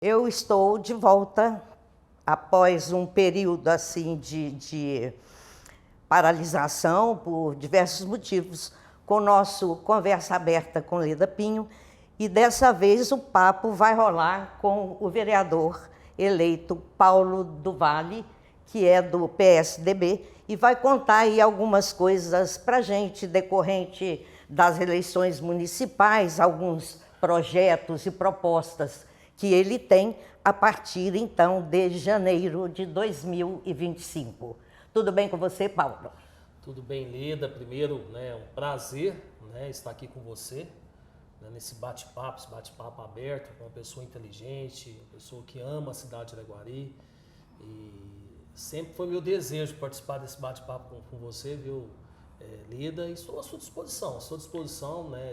Eu estou de volta após um período assim de paralisação por diversos motivos, com o nosso Conversa Aberta com Leda Pinho, e dessa vez o papo vai rolar com o vereador eleito Paulo do Vale, que é do PSDB, e vai contar aí algumas coisas para a gente decorrente das eleições municipais, alguns projetos e propostas que ele tem a partir, então, de janeiro de 2025. Tudo bem com você, Paulo? Tudo bem, Leda. Primeiro, é um prazer, estar aqui com você, nesse bate-papo, esse bate-papo aberto com uma pessoa inteligente, uma pessoa que ama a cidade de Araguari. E sempre foi meu desejo participar desse bate-papo com você, viu, Leda? E estou à sua disposição,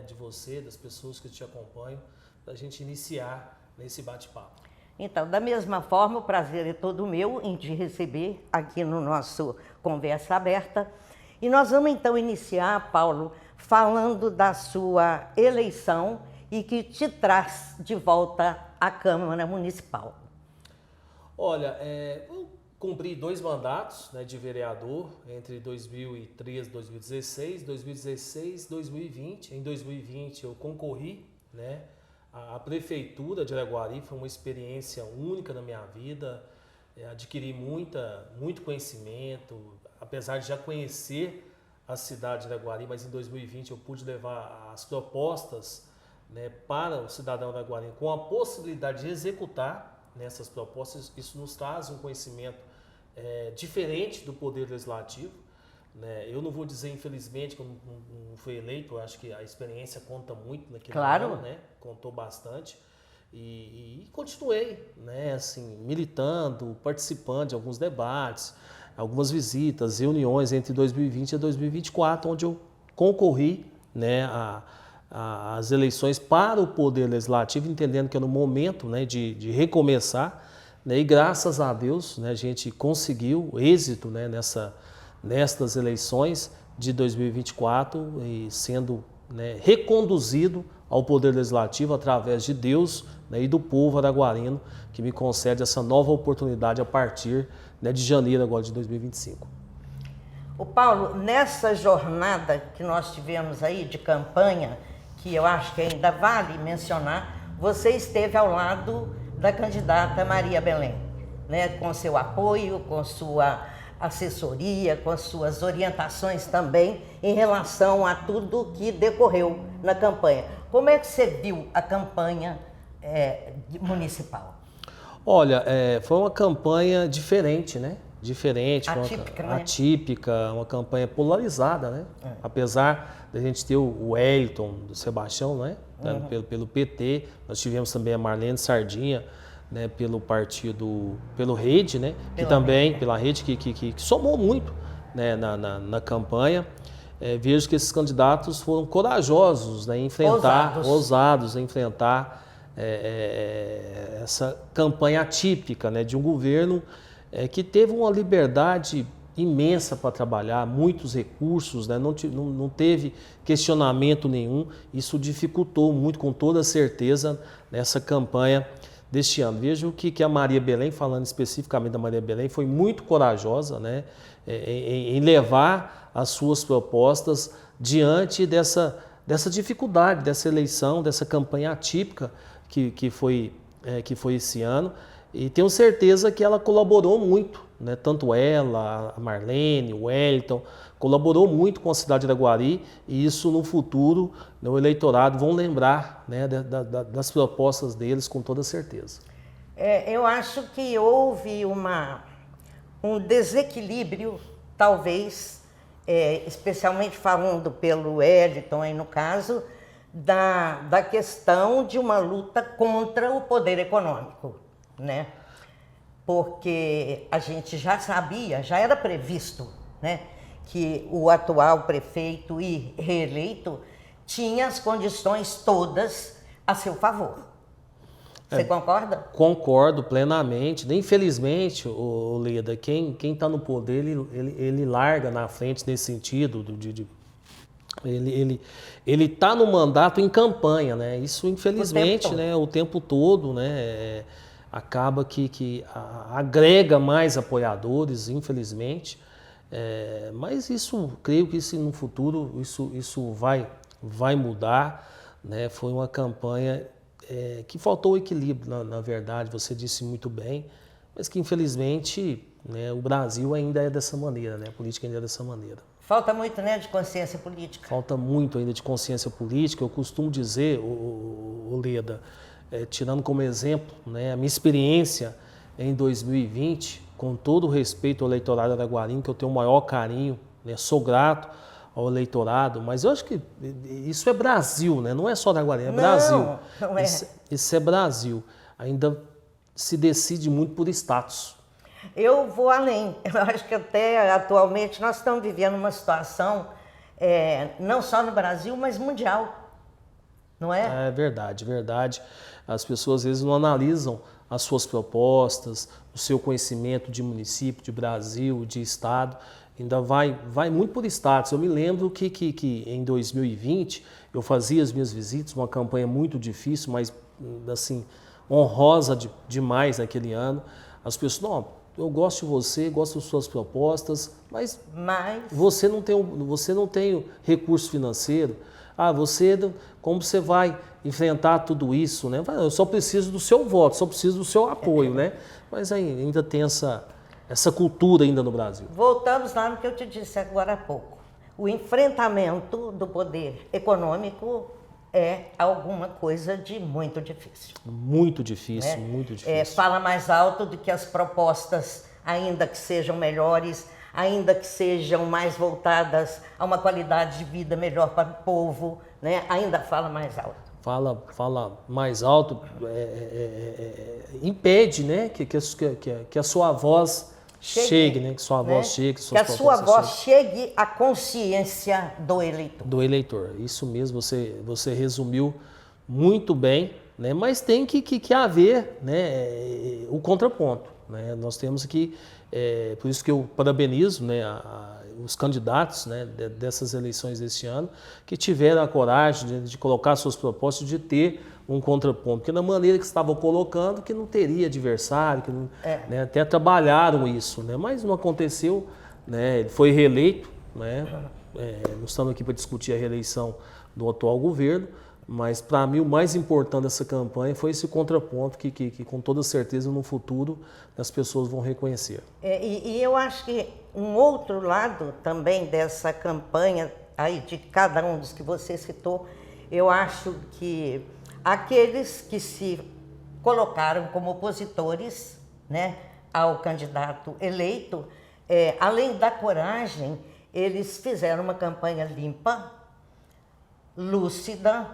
de você, das pessoas que te acompanham, para a gente iniciar nesse bate-papo. Então, da mesma forma, o prazer é todo meu em te receber aqui no nosso Conversa Aberta. E nós vamos então iniciar, Paulo, falando da sua eleição e que te traz de volta à Câmara Municipal. Olha, eu cumpri 2 mandatos, de vereador entre 2013 e 2016, 2016 e 2020. Em 2020 eu concorri, à Prefeitura de Araguari. Foi uma experiência única na minha vida, adquiri muito conhecimento, apesar de já conhecer a cidade de Araguari, mas em 2020 eu pude levar as propostas, para o cidadão araguari com a possibilidade de executar nessas propostas. Isso nos traz um conhecimento diferente do Poder Legislativo. Eu não vou dizer, infelizmente, que eu não fui eleito. Eu acho que a experiência conta muito naquele ano, contou bastante. E continuei, assim, militando, participando de alguns debates, algumas visitas, reuniões entre 2020 e 2024, onde eu concorri, às eleições para o Poder Legislativo, entendendo que era o momento, de recomeçar. E graças a Deus, a gente conseguiu êxito, nestas eleições de 2024, e sendo reconduzido ao Poder Legislativo através de Deus, e do povo araguarino, que me concede essa nova oportunidade a partir, de janeiro agora de 2025. O Paulo, nessa jornada que nós tivemos aí de campanha, que eu acho que ainda vale mencionar, você esteve ao lado da candidata Maria Belém, com seu apoio, com sua assessoria, com as suas orientações também em relação a tudo que decorreu na campanha. Como é que você viu a campanha municipal? Olha, foi uma campanha diferente, Diferente, atípica, uma campanha polarizada, Apesar da gente ter o Wellington, do Sebastião, pelo PT, nós tivemos também a Marlene Sardinha, pelo partido, pelo Rede, pela Rede, que somou muito, na campanha. Vejo que esses candidatos foram corajosos, em enfrentar, ousados em enfrentar essa campanha atípica, de um governo que teve uma liberdade imensa para trabalhar, muitos recursos, não teve questionamento nenhum. Isso dificultou muito, com toda certeza, nessa campanha deste ano. Vejo que a Maria Belém, falando especificamente da Maria Belém, foi muito corajosa, em levar as suas propostas diante dessa dificuldade, dessa eleição, dessa campanha atípica que foi esse ano. E tenho certeza que ela colaborou muito, tanto ela, a Marlene, o Wellington, colaborou muito com a cidade de Araguari, e isso no futuro, no eleitorado, vão lembrar, das propostas deles com toda certeza. Eu acho que houve um desequilíbrio, talvez, especialmente falando pelo Wellington, aí no caso, da questão de uma luta contra o poder econômico, Porque a gente já sabia, já era previsto, que o atual prefeito e reeleito tinha as condições todas a seu favor. Você concorda? Concordo plenamente. Infelizmente, Leda, quem está no poder, ele larga na frente nesse sentido ele está no mandato em campanha, Isso, infelizmente, o tempo todo, acaba que agrega mais apoiadores, infelizmente. Mas creio que isso no futuro isso vai mudar, né? Foi uma campanha que faltou equilíbrio, na verdade, você disse muito bem, mas que infelizmente, né, o Brasil ainda é dessa maneira, né? A política ainda é dessa maneira. Falta muito, né, de consciência política. Falta muito ainda de consciência política. Eu costumo dizer, Leda, tirando como exemplo, né, a minha experiência em 2020, com todo o respeito ao eleitorado araguarino, que eu tenho o maior carinho, né, sou grato ao eleitorado, mas eu acho que isso é Brasil, né? Não é só Araguarina, é Brasil. Não é. Isso é Brasil. Ainda se decide muito por status. Eu vou além. Eu acho que até atualmente nós estamos vivendo uma situação, não só no Brasil, mas mundial. Não é? É verdade, verdade. As pessoas às vezes não analisam as suas propostas, o seu conhecimento de município, de Brasil, de estado, ainda vai muito por status. Eu me lembro que em 2020 eu fazia as minhas visitas, uma campanha muito difícil, mas assim, honrosa demais naquele ano. As pessoas, não, eu gosto de você, gosto das suas propostas, mas você não tem recurso financeiro. Como você vai enfrentar tudo isso, né? Eu só preciso do seu voto, só preciso do seu apoio, né? Mas ainda tem essa cultura ainda no Brasil. Voltamos lá no que eu te disse agora há pouco. O enfrentamento do poder econômico é alguma coisa de muito difícil. Muito difícil, né? Muito difícil. Fala mais alto do que as propostas, ainda que sejam melhores, ainda que sejam mais voltadas a uma qualidade de vida melhor para o povo, né? Ainda fala mais alto. Fala mais alto, impede, né, que a sua voz chegue, né, que sua voz chegue, que a sua voz chegue à consciência do eleitor. Do eleitor, isso mesmo, você resumiu muito bem, né, mas tem que haver, né, o contraponto, né, nós temos que, por isso que eu parabenizo, né, os candidatos, né, dessas eleições deste ano, que tiveram a coragem de colocar suas propostas, de ter um contraponto, porque da maneira que estavam colocando, que não teria adversário, que não, né, até trabalharam isso, né, mas não aconteceu, né, ele foi reeleito, né, não estamos aqui para discutir a reeleição do atual governo, mas para mim o mais importante dessa campanha foi esse contraponto que com toda certeza no futuro as pessoas vão reconhecer. E eu acho que um outro lado também dessa campanha, aí de cada um dos que você citou, eu acho que aqueles que se colocaram como opositores, né, ao candidato eleito, além da coragem, eles fizeram uma campanha limpa, lúcida,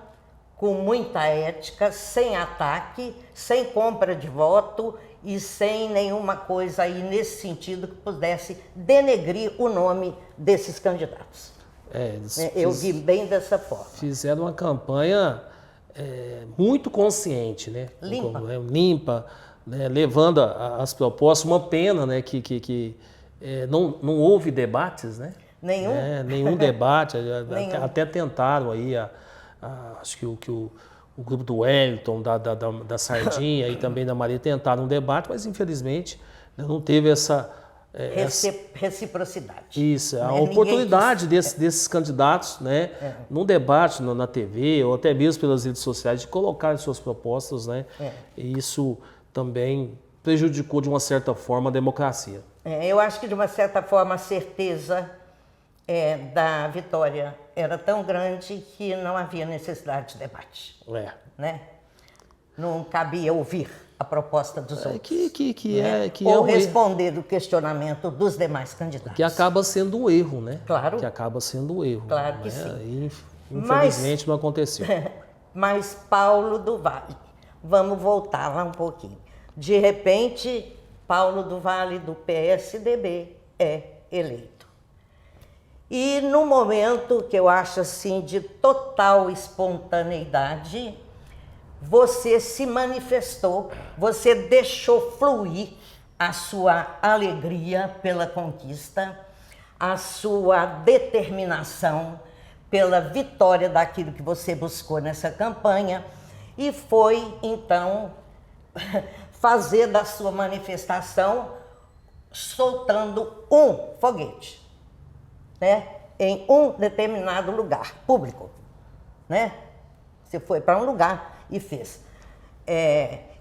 com muita ética, sem ataque, sem compra de voto e sem nenhuma coisa aí nesse sentido que pudesse denegrir o nome desses candidatos. Eu vi bem dessa forma. Fizeram uma campanha muito consciente, né? Limpa, né? Levando as propostas. Uma pena, né, que não houve debates, né? Nenhum debate. Até tentaram aí, acho que o grupo do Wellington, da Sardinha e também da Maria tentaram um debate, mas infelizmente não teve essa reciprocidade. Isso, a oportunidade desses candidatos, né, num debate na TV ou até mesmo pelas redes sociais, de colocar suas propostas, né, e isso também prejudicou de uma certa forma a democracia. Eu acho que de uma certa forma a certeza da vitória era tão grande que não havia necessidade de debate. Né? Não cabia ouvir a proposta dos outros. Ou responder o questionamento dos demais candidatos. Que acaba sendo um erro, né? Claro. Que acaba sendo um erro. Claro que né? sim. E, infelizmente não aconteceu. Mas Paulo do Vale, vamos voltar lá um pouquinho. De repente, Paulo do Vale, do PSDB, é eleito. E no momento que eu acho assim de total espontaneidade, você se manifestou, você deixou fluir a sua alegria pela conquista, a sua determinação pela vitória daquilo que você buscou nessa campanha, e foi então fazer da sua manifestação soltando um foguete, né, em um determinado lugar público, né? Você foi para um lugar e fez.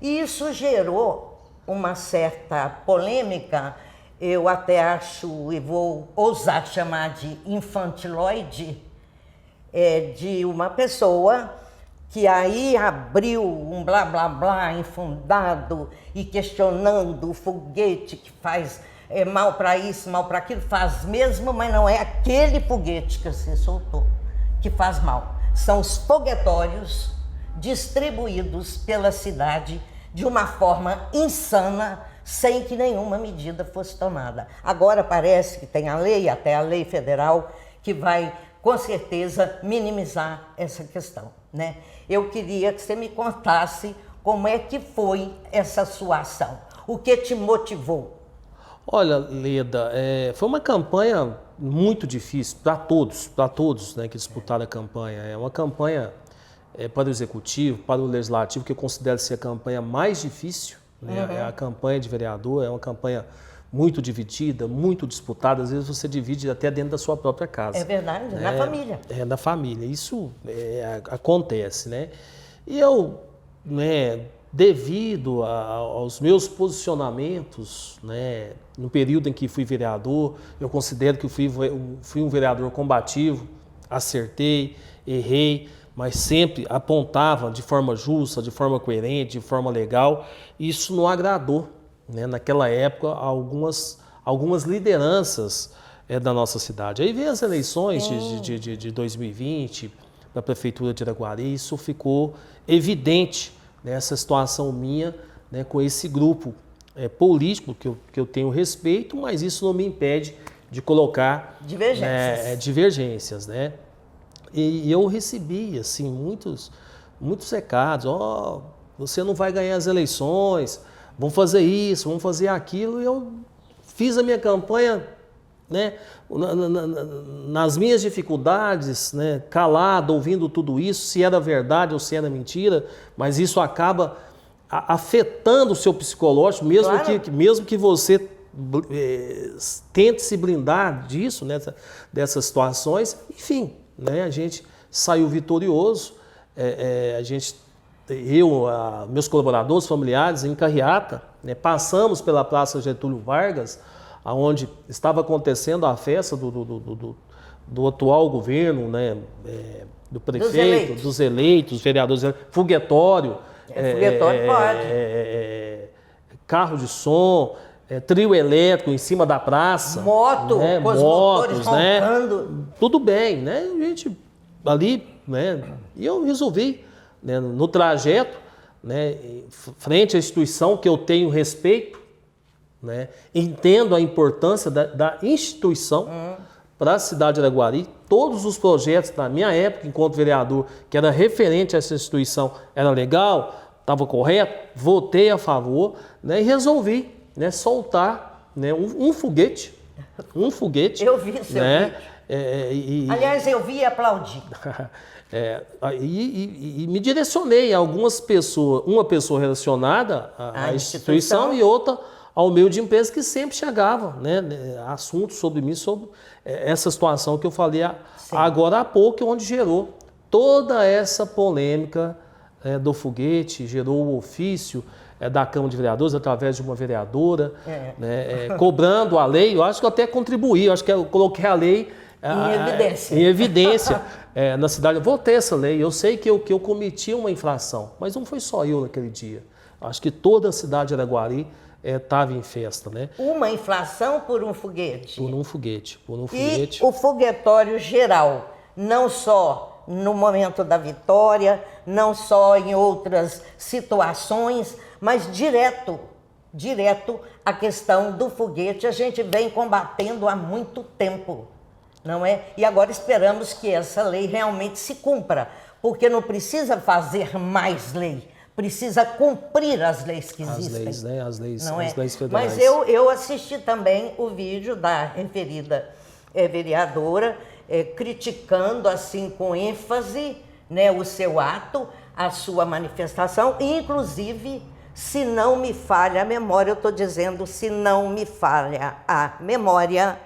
E isso gerou uma certa polêmica, eu até acho, e vou ousar chamar de infantiloide, de uma pessoa que aí abriu um blá blá blá infundado e questionando o foguete que faz mal para isso, mal para aquilo, faz mesmo, mas não é aquele foguete que você soltou que faz mal. São os foguetórios distribuídos pela cidade de uma forma insana, sem que nenhuma medida fosse tomada. Agora parece que tem a lei, até a lei federal, que vai, com certeza, minimizar essa questão, né? Eu queria que você me contasse como é que foi essa sua ação. O que te motivou? Olha, Leda, foi uma campanha muito difícil para todos, né, que disputaram a campanha. É uma campanha para o Executivo, para o Legislativo, que eu considero ser a campanha mais difícil, né? A campanha de vereador é uma campanha muito dividida, muito disputada. Às vezes você divide até dentro da sua própria casa. É verdade, na família. Na família. Isso acontece, né? E eu, né, devido aos meus posicionamentos, né, no período em que fui vereador, eu considero que fui um vereador combativo, acertei, errei, mas sempre apontava de forma justa, de forma coerente, de forma legal. Isso não agradou, né, naquela época, algumas lideranças da nossa cidade. Aí veio as eleições de 2020, da Prefeitura de Araguari, isso ficou evidente, nessa situação minha, né, com esse grupo político que eu tenho respeito, mas isso não me impede de colocar divergências, né? E eu recebi assim muitos recados: você não vai ganhar as eleições, vamos fazer isso, vamos fazer aquilo. E eu fiz a minha campanha, né, nas minhas dificuldades, né, calado, ouvindo tudo isso, se era verdade ou se era mentira, mas isso acaba afetando o seu psicológico, mesmo que você tente se blindar disso, né, dessas situações. Enfim, né, a gente saiu vitorioso, meus colaboradores, familiares, em Carreata, né, passamos pela Praça Getúlio Vargas, onde estava acontecendo a festa do atual governo, né, do prefeito, dos eleitos, vereadores, foguetório, pode. Carro de som, trio elétrico em cima da praça, motos, né, roncando. tudo bem, né, a gente ali, né, e eu resolvi, né, no trajeto, né, frente à instituição que eu tenho respeito, né, entendo a importância da instituição para a cidade de Araguari. Todos os projetos da minha época, enquanto vereador, que era referente a essa instituição, era legal, estava correto, votei a favor, né, e resolvi, né, soltar, né, um foguete. Eu vi seu vídeo. Aliás, eu vi e aplaudi. E me direcionei a algumas pessoas, uma pessoa relacionada à instituição e outra ao meio de empresa, que sempre chegava, né, assuntos sobre mim, sobre essa situação que eu falei agora há pouco, onde gerou toda essa polêmica do foguete, gerou o ofício da Câmara de Vereadores, através de uma vereadora, né, cobrando a lei. Eu acho que eu até contribuí, eu acho que eu coloquei a lei em evidência na cidade. Eu votei essa lei, eu sei que eu cometi uma infração, mas não foi só eu naquele dia. Acho que toda a cidade de Araguari estava em festa, né? Uma inflação por um foguete? Por um foguete. E o foguetório geral, não só no momento da vitória, não só em outras situações, mas direto a questão do foguete, a gente vem combatendo há muito tempo, não é? E agora esperamos que essa lei realmente se cumpra, porque não precisa fazer mais lei, precisa cumprir as leis que existem. As leis, né? As leis federais. Mas eu assisti também o vídeo da referida vereadora, criticando assim com ênfase, né, o seu ato, a sua manifestação, e inclusive se não me falha a memória, eu estou dizendo se não me falha a memória,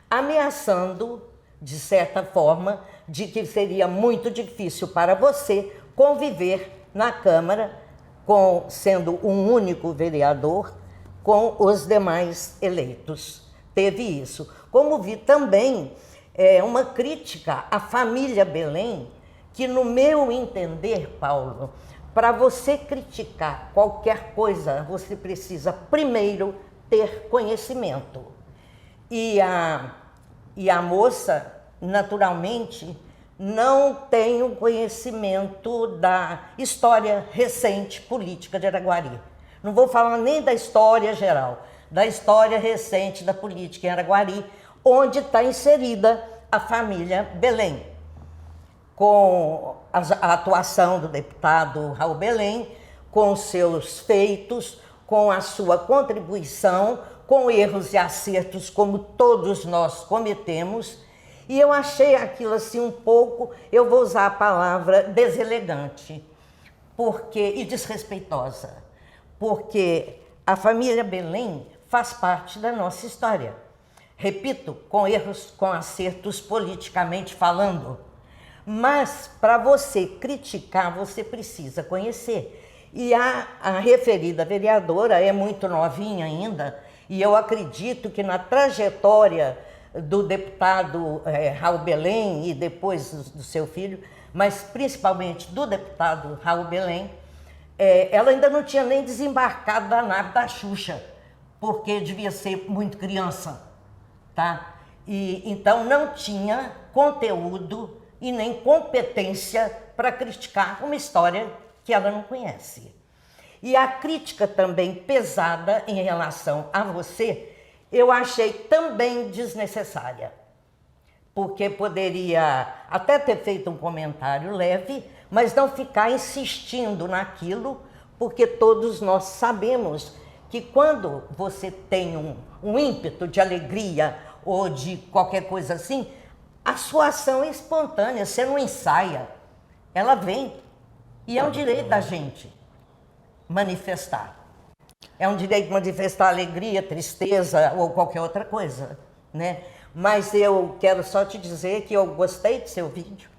ameaçando, de certa forma, de que seria muito difícil para você conviver na Câmara, sendo um único vereador, com os demais eleitos. Teve isso. Como vi também uma crítica à família Belém, que no meu entender, Paulo, para você criticar qualquer coisa, você precisa primeiro ter conhecimento. E a moça, naturalmente, não tem o conhecimento da história recente política de Araguari. Não vou falar nem da história geral, da história recente da política em Araguari, onde está inserida a família Belém, com a atuação do deputado Raul Belém, com seus feitos, com a sua contribuição, com erros e acertos como todos nós cometemos. E eu achei aquilo assim um pouco, eu vou usar a palavra deselegante e desrespeitosa, porque a família Belém faz parte da nossa história. Repito, com erros, com acertos politicamente falando. Mas para você criticar, você precisa conhecer. E a referida vereadora é muito novinha ainda, e eu acredito que na trajetória do deputado Raul Belém e depois do seu filho, mas principalmente do deputado Raul Belém, ela ainda não tinha nem desembarcado da nave da Xuxa, porque devia ser muito criança, tá? E então não tinha conteúdo e nem competência para criticar uma história que ela não conhece. E a crítica também pesada em relação a você, eu achei também desnecessária, porque poderia até ter feito um comentário leve, mas não ficar insistindo naquilo, porque todos nós sabemos que quando você tem um ímpeto de alegria ou de qualquer coisa assim, a sua ação é espontânea, você não ensaia, ela vem. E é um direito da gente manifestar. É um direito de manifestar alegria, tristeza ou qualquer outra coisa, né? Mas eu quero só te dizer que eu gostei do seu vídeo.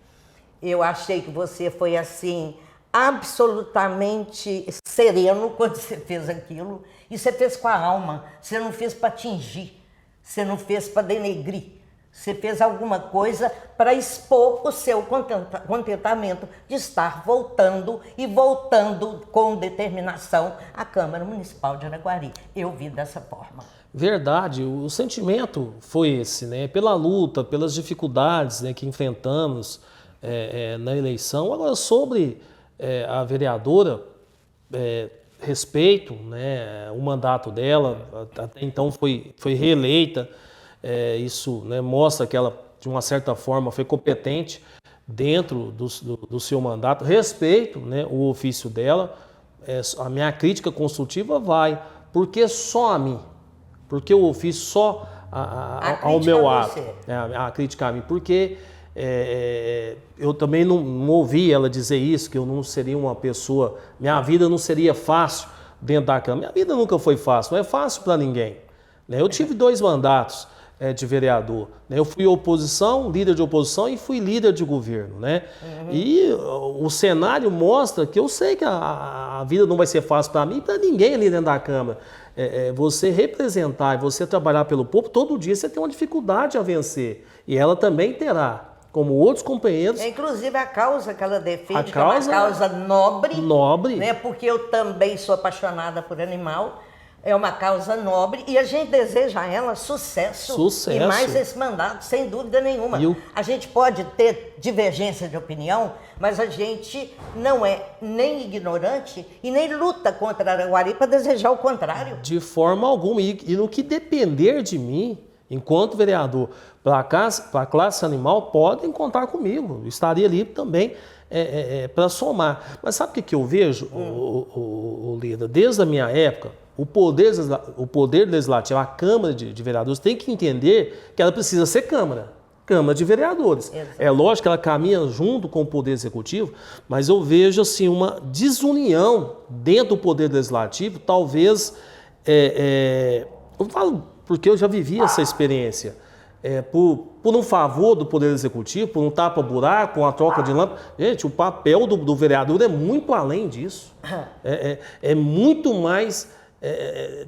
Eu achei que você foi assim, absolutamente sereno quando você fez aquilo. E você fez com a alma, você não fez para atingir, você não fez para denegrir. Você fez alguma coisa para expor o seu contentamento de estar voltando e voltando com determinação à Câmara Municipal de Araguari. Eu vi dessa forma. Verdade, o sentimento foi esse, né? Pela luta, pelas dificuldades, né, que enfrentamos na eleição. Agora, sobre a vereadora, respeito, né, o mandato dela, até então foi reeleita. Isso, né, mostra que ela, de uma certa forma, foi competente dentro do seu mandato. Respeito, né, o ofício dela. A minha crítica construtiva vai, porque só a mim, porque o ofício só ao meu ato. A crítica a mim, porque eu também não ouvi ela dizer isso, que eu não seria uma pessoa, minha vida não seria fácil dentro da Câmara. Minha vida nunca foi fácil, não é fácil para ninguém, né? Eu tive 2 mandatos de vereador, né? Eu fui oposição, líder de oposição e fui líder de governo, né? Uhum. E o cenário mostra que eu sei que a vida não vai ser fácil para mim e para ninguém ali dentro da Câmara. Você representar e você trabalhar pelo povo, todo dia você tem uma dificuldade a vencer. E ela também terá, como outros companheiros. Inclusive a causa que ela defende, que é uma causa nobre. Nobre. Né? Porque eu também sou apaixonada por animal. É uma causa nobre e a gente deseja a ela sucesso. E mais esse mandato, sem dúvida nenhuma. A gente pode ter divergência de opinião, mas a gente não é nem ignorante e nem luta contra Araguari para desejar o contrário. De forma alguma. E no que depender de mim, enquanto vereador, para a classe animal, podem contar comigo. Eu estaria ali também para somar. Mas sabe o que eu vejo, Lida? Desde a minha época, o poder legislativo, a Câmara de Vereadores, tem que entender que ela precisa ser Câmara. Câmara de Vereadores. Exato. É lógico que ela caminha junto com o Poder Executivo, mas eu vejo assim, uma desunião dentro do Poder Legislativo, talvez, eu falo porque eu já vivi essa experiência, por um favor do Poder Executivo, por um tapa-buraco, uma troca de lâmpada. Gente, o papel do vereador é muito além disso. É muito mais...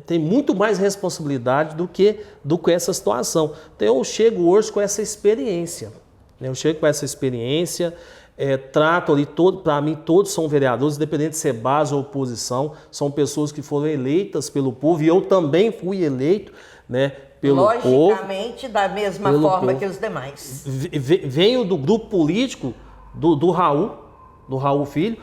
tem muito mais responsabilidade do que essa situação. Então eu chego hoje com essa experiência. Né? Eu chego com essa experiência, trato ali, para mim todos são vereadores, independente de ser base ou oposição, são pessoas que foram eleitas pelo povo e eu também fui eleito, né, pelo povo. Logicamente, da mesma forma que os demais. Venho do grupo político do Raul Filho,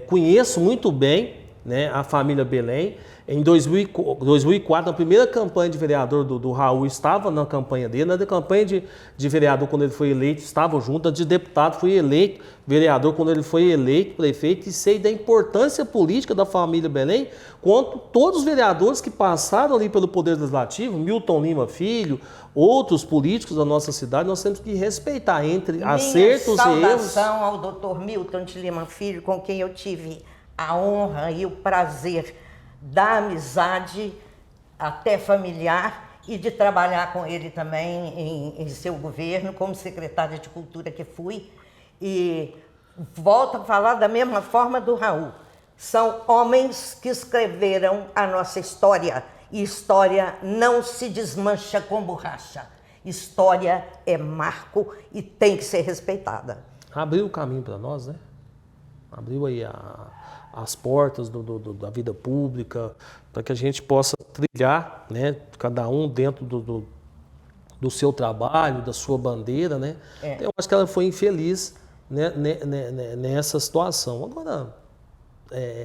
conheço muito bem, né, a família Belém. Em 2004, na primeira campanha de vereador do Raul, estava na campanha dele. Na campanha de vereador, quando ele foi eleito, estava junto. De deputado, fui eleito vereador quando ele foi eleito prefeito. E sei da importância política da família Belém, quanto todos os vereadores que passaram ali pelo Poder Legislativo, Milton Lima Filho, outros políticos da nossa cidade, nós temos que respeitar entre acertos e erros. Saudação ao doutor Milton de Lima Filho, com quem eu tive a honra e o prazer da amizade até familiar e de trabalhar com ele também em seu governo, como secretária de Cultura que fui. E volto a falar da mesma forma do Raul. São homens que escreveram a nossa história, e história não se desmancha com borracha. História é marco e tem que ser respeitada. Abriu o caminho para nós, né? Abriu aí as portas da vida pública, para que a gente possa trilhar, né, cada um dentro do seu trabalho, da sua bandeira, né? Então, eu acho que ela foi infeliz, né, nessa situação. Agora,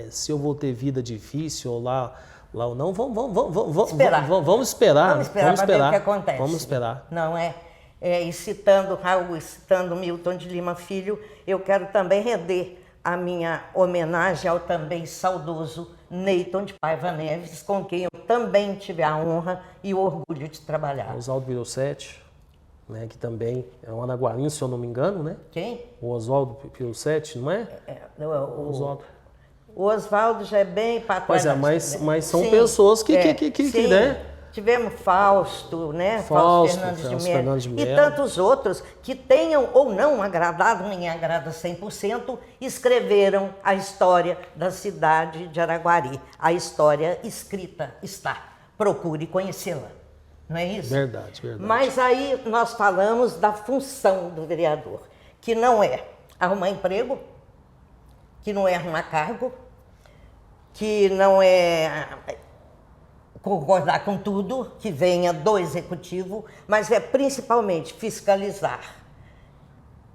se eu vou ter vida difícil ou lá ou não, vamos esperar. Vamos esperar para ver o que acontece. Vamos esperar. Não é? E citando Raul, citando Milton de Lima Filho, eu quero também render a minha homenagem ao também saudoso Neyton de Paiva Neves, com quem eu também tive a honra e o orgulho de trabalhar. Oswaldo Pirosetti, né, que também é um anaguarinho, se eu não me engano, né? Quem? O Oswaldo Pirosetti, não é? Oswaldo. O Oswaldo já é bem para trás. Pois mas são pessoas que né? Tivemos Fausto, né? Fausto Fernandes de Mello. E tantos outros que tenham ou não agradado, nem agrada 100%, escreveram a história da cidade de Araguari. A história escrita está. Procure conhecê-la. Não é isso? Verdade. Mas aí nós falamos da função do vereador, que não é arrumar emprego, que não é arrumar cargo, que não é concordar com tudo que venha do executivo, mas é principalmente fiscalizar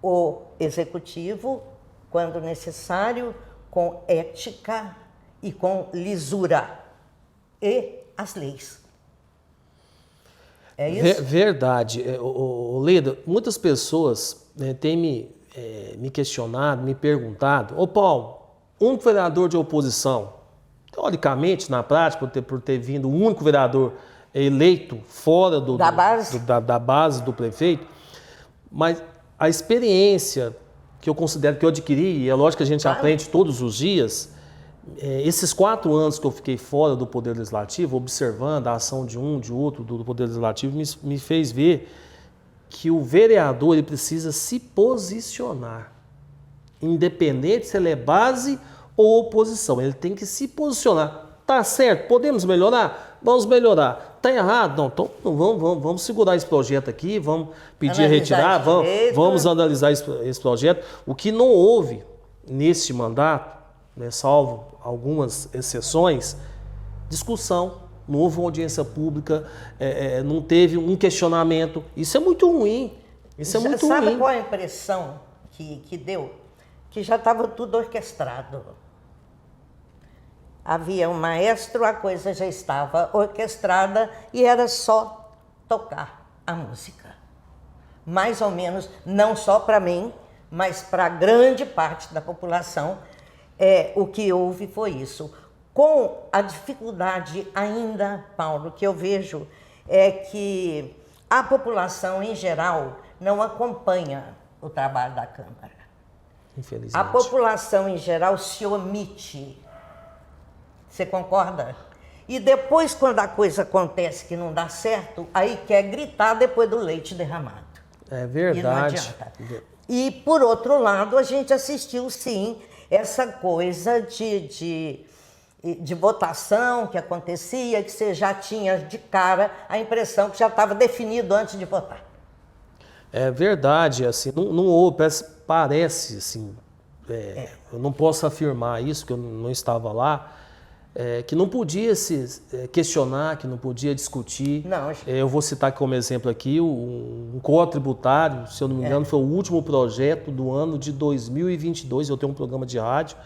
o executivo, quando necessário, com ética e com lisura, e as leis. É isso? Verdade. Leda, muitas pessoas, né, têm me questionado, me perguntado: ô Paulo, um vereador de oposição, teoricamente, na prática, por ter vindo o único vereador eleito fora da base do prefeito, mas a experiência que eu considero que eu adquiri, e é lógico que a gente aprende todos os dias, esses 4 anos que eu fiquei fora do Poder Legislativo, observando a ação de um, de outro, do Poder Legislativo, me fez ver que o vereador ele precisa se posicionar, independente se ele é base ou oposição. Ele tem que se posicionar. Tá certo? Podemos melhorar? Vamos melhorar. Tá errado? Não, então vamos segurar esse projeto aqui, vamos pedir a retirar, vamos analisar esse projeto. O que não houve neste mandato, né, salvo algumas exceções, discussão, não houve uma audiência pública, não teve um questionamento. Isso é muito ruim. Sabe qual a impressão que deu? Que já estava tudo orquestrado. Havia um maestro, a coisa já estava orquestrada e era só tocar a música. Mais ou menos, não só para mim, mas para grande parte da população, o que houve foi isso. Com a dificuldade ainda, Paulo, que eu vejo é que a população, em geral, não acompanha o trabalho da Câmara. Infelizmente. A população, em geral, se omite. Você concorda? E depois, quando a coisa acontece que não dá certo, aí quer gritar depois do leite derramado. É verdade. E não adianta. E, por outro lado, a gente assistiu, sim, essa coisa de votação que acontecia, que você já tinha de cara a impressão que já estava definido antes de votar. É verdade, assim, não houve, parece assim, eu não posso afirmar isso, que eu não estava lá, que não podia se questionar, que não podia discutir. Não, eu vou citar como exemplo aqui um código tributário, se eu não me engano, foi o último projeto do ano de 2022, eu tenho um programa de rádio,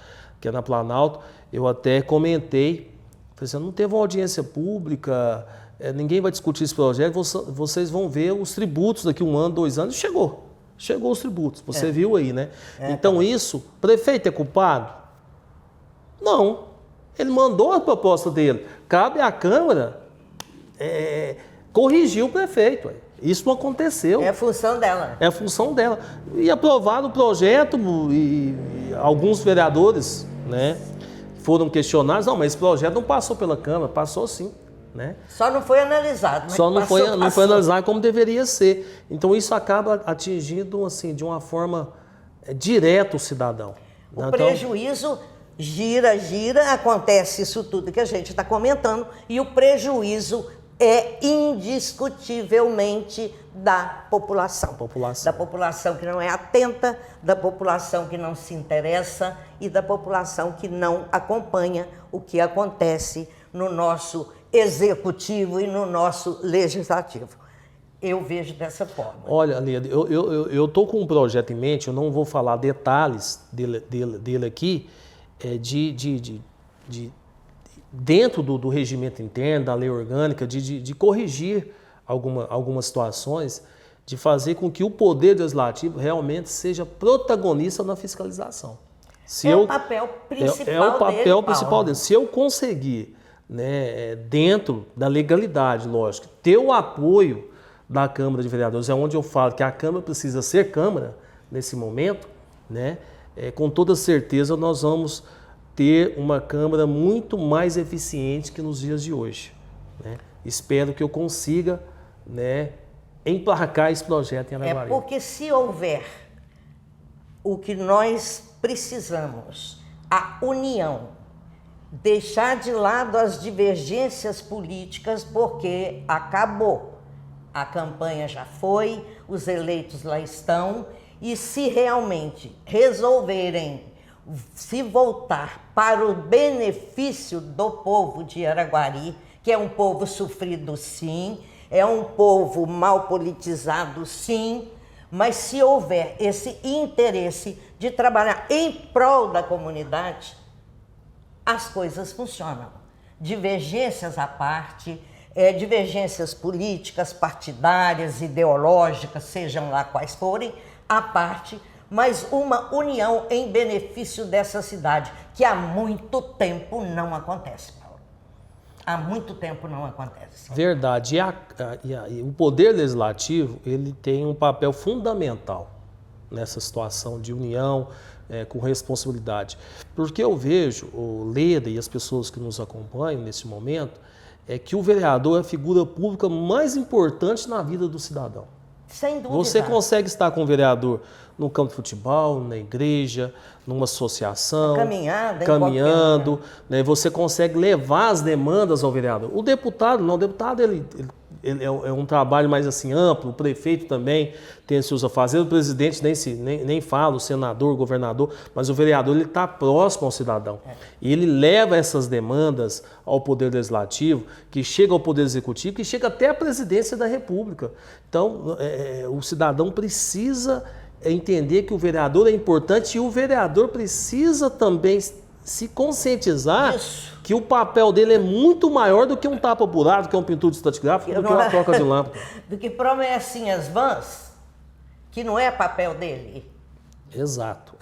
que é na Planalto, eu até comentei, falei assim, não teve uma audiência pública, ninguém vai discutir esse projeto, vocês vão ver os tributos daqui 1 ano, 2 anos, chegou os tributos, você viu aí, né? Então isso, prefeito é culpado? Não, ele mandou a proposta dele, cabe à Câmara corrigir o prefeito, isso não aconteceu. É a função dela. É a função dela. E aprovaram o projeto e alguns vereadores, né, foram questionados. Não, mas esse projeto não passou pela Câmara, passou sim. Né? Só não foi analisado. Mas só não foi analisado como deveria ser. Então isso acaba atingindo assim, de uma forma direta o cidadão. O prejuízo gira, acontece isso tudo que a gente está comentando, e o prejuízo é indiscutivelmente da população. Da população que não é atenta, da população que não se interessa e da população que não acompanha o que acontece no nosso executivo e no nosso legislativo. Eu vejo dessa forma. Olha, Leda, eu estou com um projeto em mente, eu não vou falar detalhes dele aqui, dentro do regimento interno, da lei orgânica, de corrigir algumas situações, de fazer com que o Poder Legislativo realmente seja protagonista na fiscalização. O papel principal é o papel dele, principal dele. Se eu conseguir, né, dentro da legalidade, lógico, ter o apoio da Câmara de Vereadores, é onde eu falo que a Câmara precisa ser Câmara nesse momento, né, com toda certeza nós vamos ter uma Câmara muito mais eficiente que nos dias de hoje. Né? Espero que eu consiga, né, emplacar esse projeto em Araguari. Porque se houver o que nós precisamos, a união, deixar de lado as divergências políticas, porque acabou. A campanha já foi, os eleitos lá estão, e se realmente resolverem se voltar para o benefício do povo de Araguari, que é um povo sofrido sim, é um povo mal politizado sim, mas se houver esse interesse de trabalhar em prol da comunidade, as coisas funcionam. Divergências à parte, divergências políticas, partidárias, ideológicas, sejam lá quais forem, à parte, mas uma união em benefício dessa cidade, que há muito tempo não acontece, Paulo. Há muito tempo não acontece. Verdade. E o Poder Legislativo, ele tem um papel fundamental nessa situação de união, com responsabilidade. Porque eu vejo, o Leda e as pessoas que nos acompanham nesse momento, que o vereador é a figura pública mais importante na vida do cidadão. Sem dúvida. Você consegue estar com o vereador no campo de futebol, na igreja, numa associação, caminhando, né? Você consegue levar as demandas ao vereador. O deputado, não, o deputado ele é um trabalho mais assim amplo, o prefeito também tem seus afazeres, o presidente nem fala, o senador, o governador, mas o vereador ele está próximo ao cidadão. E ele leva essas demandas ao Poder Legislativo, que chega ao Poder Executivo, que chega até a presidência da República. Então, o cidadão precisa entender que o vereador é importante e o vereador precisa também se conscientizar que o papel dele é muito maior do que um tapa-buraco, do que um pintura de estratigráfico, do que uma troca de lâmpada. Do que promessinhas vãs, que não é papel dele. Exato.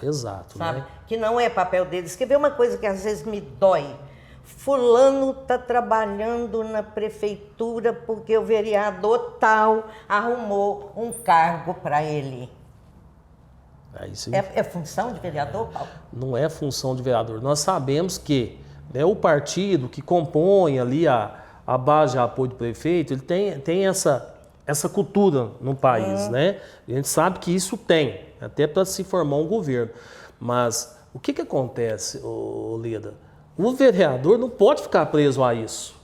Sabe? Né? Que não é papel deles. Quer ver uma coisa que às vezes me dói? fulano está trabalhando na prefeitura porque o vereador tal arrumou um cargo para ele. É função de vereador, Paulo? Não é função de vereador. Nós sabemos que, né, o partido que compõe ali a base de apoio do prefeito, ele tem essa cultura no país, né? A gente sabe que isso tem, até para se formar um governo. Mas o que acontece, Leda? O vereador não pode ficar preso a isso.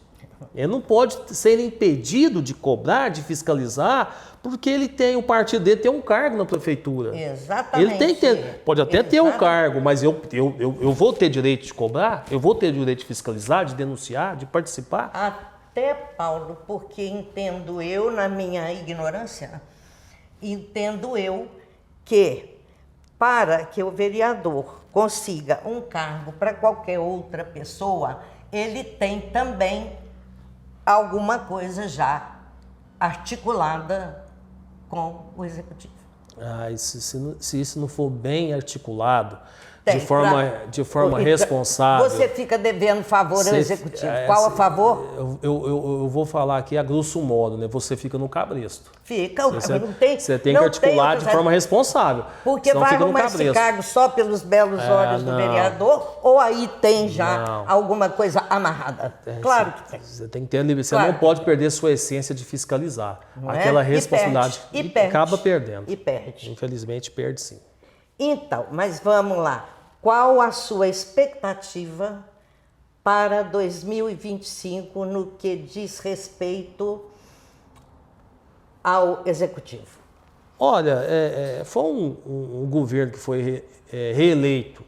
Ele não pode ser impedido de cobrar, de fiscalizar, porque ele tem, o partido dele tem um cargo na prefeitura. Exatamente. Ele pode até ter um cargo, mas eu vou ter direito de cobrar, eu vou ter direito de fiscalizar, de denunciar, de participar. Até, Paulo, porque entendo eu, na minha ignorância, entendo eu que para que o vereador consiga um cargo para qualquer outra pessoa, ele tem também alguma coisa já articulada com o executivo. Se isso não for bem articulado, de forma responsável... Você fica devendo favor ao executivo. Qual a favor? Eu vou falar aqui a grosso modo, né? Você fica no cabresto. Fica, você tem que articular de forma responsável. Porque vai arrumar esse cargo só pelos belos olhos do vereador, ou aí tem já alguma coisa amarrada? Claro que tem. Você tem que ter você não pode perder sua essência de fiscalizar. Aquela responsabilidade. E perde. Acaba perdendo. E perde. Infelizmente, perde sim. Então, mas vamos lá. Qual a sua expectativa para 2025 no que diz respeito ao executivo? Olha, foi um governo que foi reeleito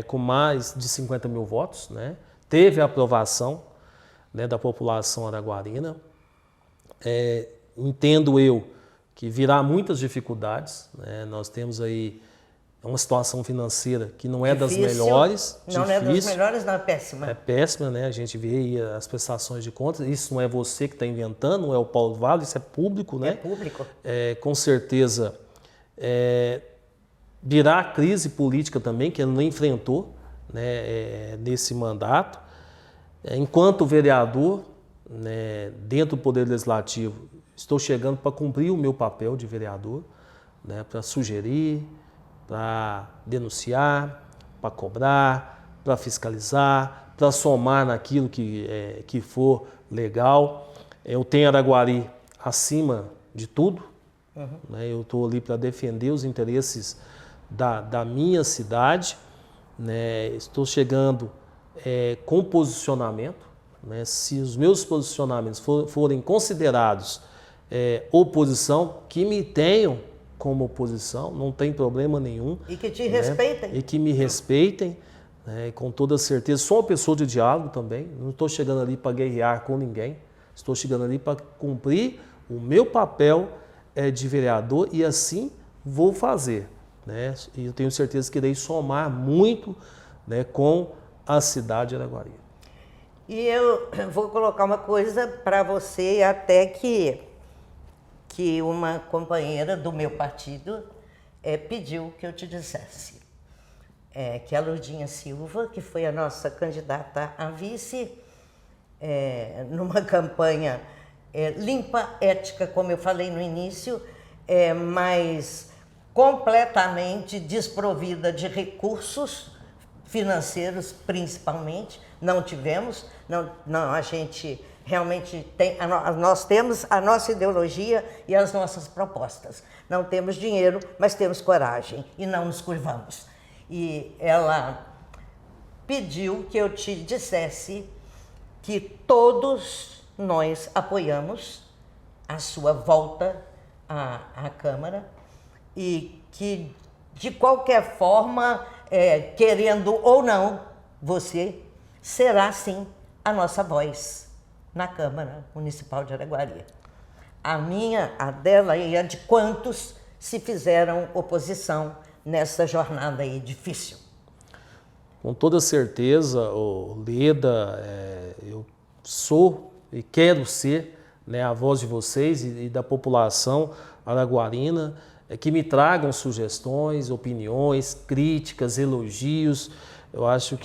com mais de 50 mil votos, né? Teve a aprovação, né, da população araguarina. Entendo eu que virá muitas dificuldades, né? Nós temos aí uma situação financeira que não é das melhores. Não é das melhores, não, é péssima. É péssima, né? A gente vê aí as prestações de contas. Isso não é você que está inventando, não é o Paulo Vale, isso é público, né? É público. Com certeza virá a crise política também, que ele não enfrentou, né, nesse mandato. Enquanto vereador, né, dentro do Poder Legislativo, estou chegando para cumprir o meu papel de vereador, né, para sugerir, para denunciar, para cobrar, para fiscalizar, para somar naquilo que for legal. Eu tenho Araguari acima de tudo, né? Eu estou ali para defender os interesses da minha cidade, né? Estou chegando com posicionamento, né? Se os meus posicionamentos forem considerados oposição, que me tenham como oposição, não tem problema nenhum. E que te respeitem. E que me respeitem, né, com toda certeza. Sou uma pessoa de diálogo também, não estou chegando ali para guerrear com ninguém, estou chegando ali para cumprir o meu papel de vereador e assim vou fazer, né? E eu tenho certeza que irei somar muito, né, com a cidade de Araguari. E eu vou colocar uma coisa para você, até que uma companheira do meu partido pediu que eu te dissesse. Que a Lourdinha Silva, que foi a nossa candidata a vice, numa campanha limpa, ética, como eu falei no início, mas completamente desprovida de recursos financeiros, principalmente. Não tivemos, a gente realmente nós temos a nossa ideologia e as nossas propostas. Não temos dinheiro, mas temos coragem e não nos curvamos. E ela pediu que eu te dissesse que todos nós apoiamos a sua volta à Câmara e que, de qualquer forma, querendo ou não, você será, sim, a nossa voz na Câmara Municipal de Araguari. A minha, a dela e a de quantos se fizeram oposição nessa jornada aí difícil. Com toda certeza, Leda, eu sou e quero ser, né, a voz de vocês e da população araguarina, que me tragam sugestões, opiniões, críticas, elogios. eu acho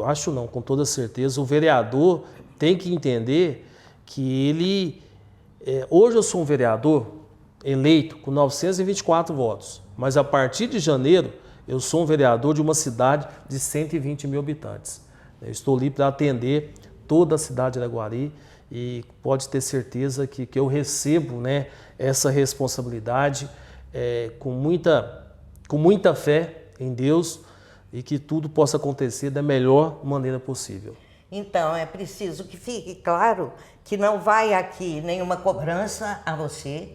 acho não, com toda certeza, o vereador tem que entender que ele... hoje eu sou um vereador eleito com 924 votos, mas a partir de janeiro eu sou um vereador de uma cidade de 120 mil habitantes. Eu estou ali para atender toda a cidade de Araguari e pode ter certeza que eu recebo, né, essa responsabilidade com muita fé em Deus e que tudo possa acontecer da melhor maneira possível. Então, é preciso que fique claro que não vai aqui nenhuma cobrança a você.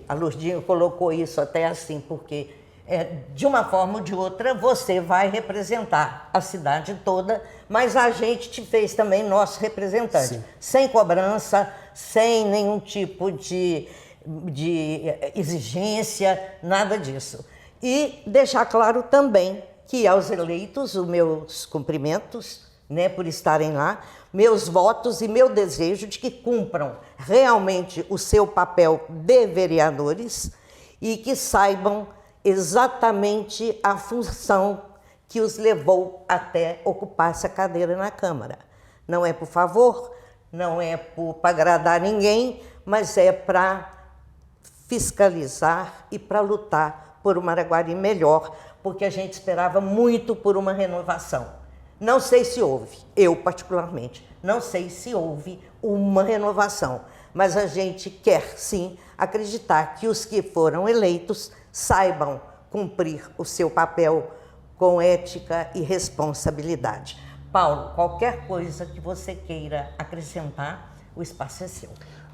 A Lurdinha colocou isso até assim, porque de uma forma ou de outra você vai representar a cidade toda, mas a gente te fez também nosso representante. Sim. Sem cobrança, sem nenhum tipo de exigência, nada disso. E deixar claro também que aos eleitos, os meus cumprimentos, né, por estarem lá, meus votos e meu desejo de que cumpram realmente o seu papel de vereadores e que saibam exatamente a função que os levou até ocupar essa cadeira na Câmara. Não é por favor, não é para agradar ninguém, mas é para fiscalizar e para lutar por uma Araguari melhor, porque a gente esperava muito por uma renovação. Não sei se houve, eu particularmente, não sei se houve uma renovação, mas a gente quer sim acreditar que os que foram eleitos saibam cumprir o seu papel com ética e responsabilidade. Paulo, qualquer coisa que você queira acrescentar, o espaço é seu.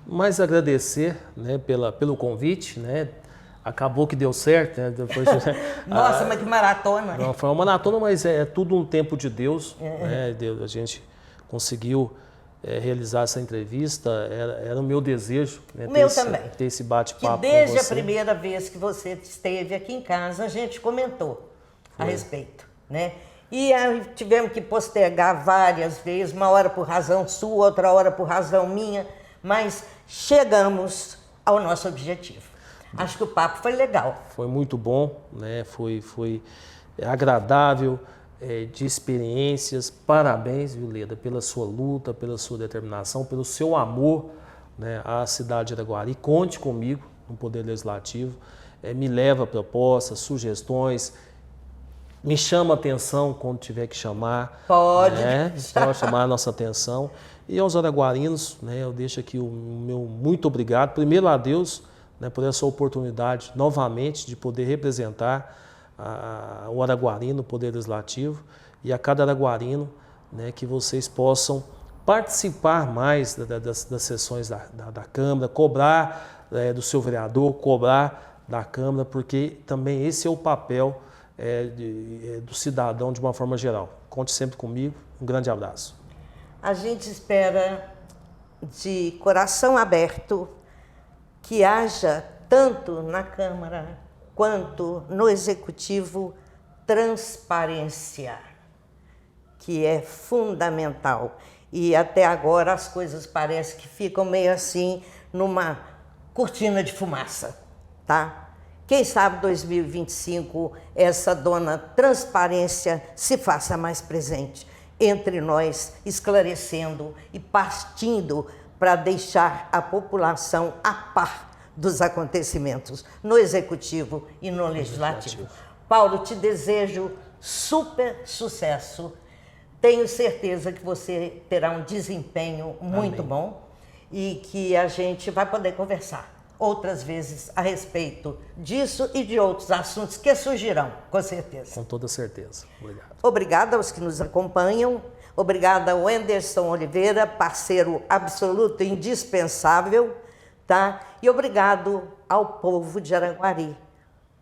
Mas agradecer, né, pelo convite, né? Acabou que deu certo, né? Depois, Nossa, mas que maratona! Não, foi uma maratona, mas é tudo um tempo de Deus. Né? A gente conseguiu realizar essa entrevista, era o meu desejo. Né? O meu também. Ter esse bate-papo com você. Desde a primeira vez que você esteve aqui em casa, a gente comentou a respeito. Né? E aí tivemos que postergar várias vezes, uma hora por razão sua, outra hora por razão minha, mas chegamos ao nosso objetivo. Acho que o papo foi legal. Foi muito bom, né? Foi agradável, de experiências. Parabéns, viu, Leda, pela sua luta, pela sua determinação, pelo seu amor, né, à cidade de Araguari. Conte comigo no Poder Legislativo. Me leva propostas, sugestões. Me chama a atenção quando tiver que chamar. Pode. Né? Pode chamar a nossa atenção. E aos araguarinos, né, eu deixo aqui o meu muito obrigado. Primeiro a Deus, né, por essa oportunidade novamente de poder representar o araguarino no Poder Legislativo e a cada araguarino, né, que vocês possam participar mais das sessões da Câmara, cobrar do seu vereador, cobrar da Câmara, porque também esse é o papel do cidadão de uma forma geral. Conte sempre comigo. Um grande abraço. A gente espera de coração aberto que haja, tanto na Câmara quanto no Executivo, transparência, que é fundamental. E até agora as coisas parecem que ficam meio assim, numa cortina de fumaça, tá? Quem sabe 2025 essa dona transparência se faça mais presente entre nós, esclarecendo e partindo para deixar a população a par dos acontecimentos no Executivo e no Legislativo. Paulo, te desejo super sucesso. Tenho certeza que você terá um desempenho muito bom e que a gente vai poder conversar outras vezes a respeito disso e de outros assuntos que surgirão, com certeza. Com toda certeza. Obrigado. Obrigada aos que nos acompanham. Obrigada ao Anderson Oliveira, parceiro absoluto, indispensável, tá? E obrigado ao povo de Araguari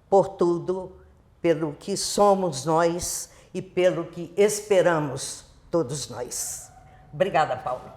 por tudo, pelo que somos nós e pelo que esperamos todos nós. Obrigada, Paulo.